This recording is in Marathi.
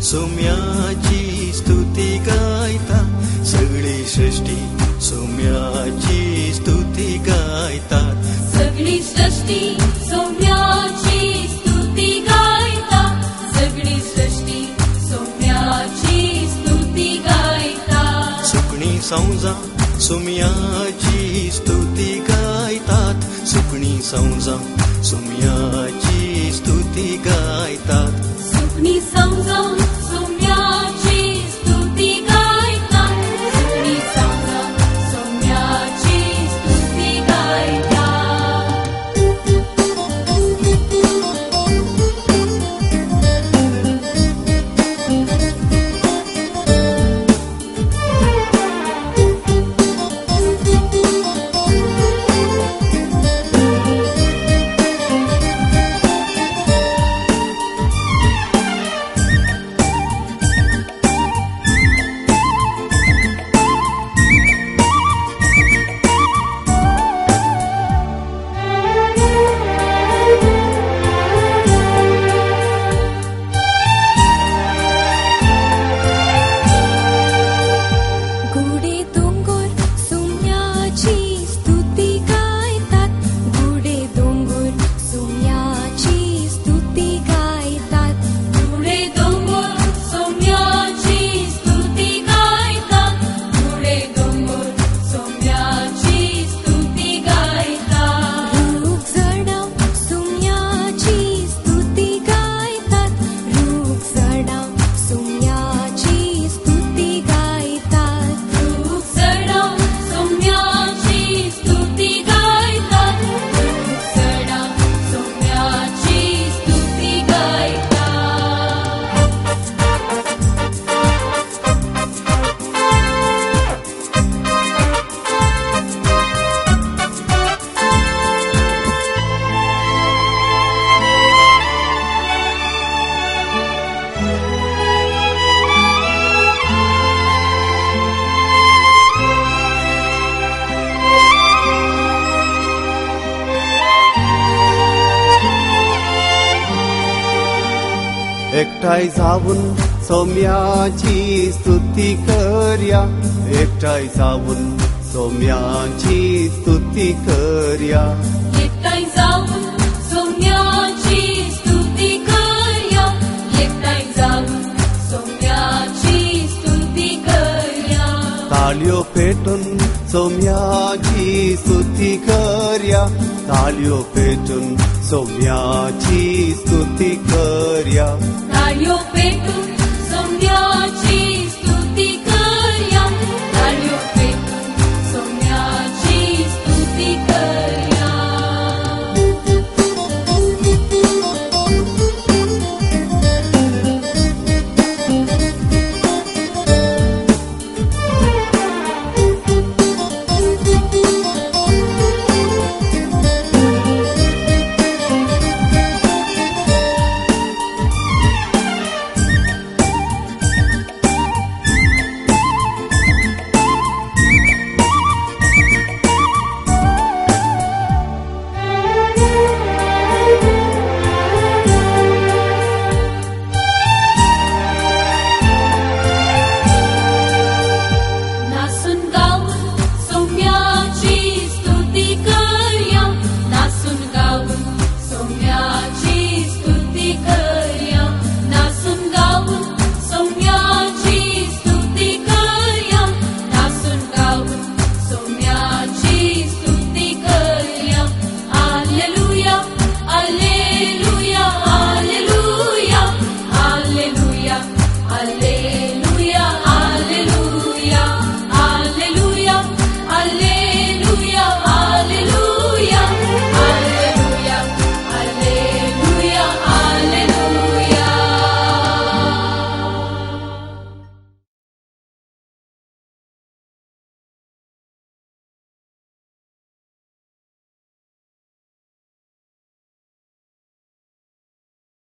सौम्याची स्तुती गायतात, सगळी सृष्टी सौम्याची स्तुती गायतात. सगळी सृष्टी सौम्याची स्तुती गायतात, सगळी सृष्टी सौम्याची स्तुती गायतात. सुकणी संजा सौम्याची स्तुती गायतात, सुकणी संजा सौम्याची स्तुती गायतात. सुकणी संजा सौम्याची स्तुती गायतात, सुकणी संजा सौम्याची स्तुती गायतात. एकटाय जाऊन सौम्याची स्तुती करया, एकटाय जाऊन सौम्याची स्तुती करया. एकटाय जाऊन सौम्याची स्तुती करया, एकटाय जाऊन सौम्याची स्तुती करया. ताळयो पेटून सौम्याची स्तुती करया, ताळयो पेटून सौम्याची स्तुती करया. ताळयो पेटून सौम्याची स्तुती करया, ताळयो पेटून सौम्याची स्तुती करया. Alleluia.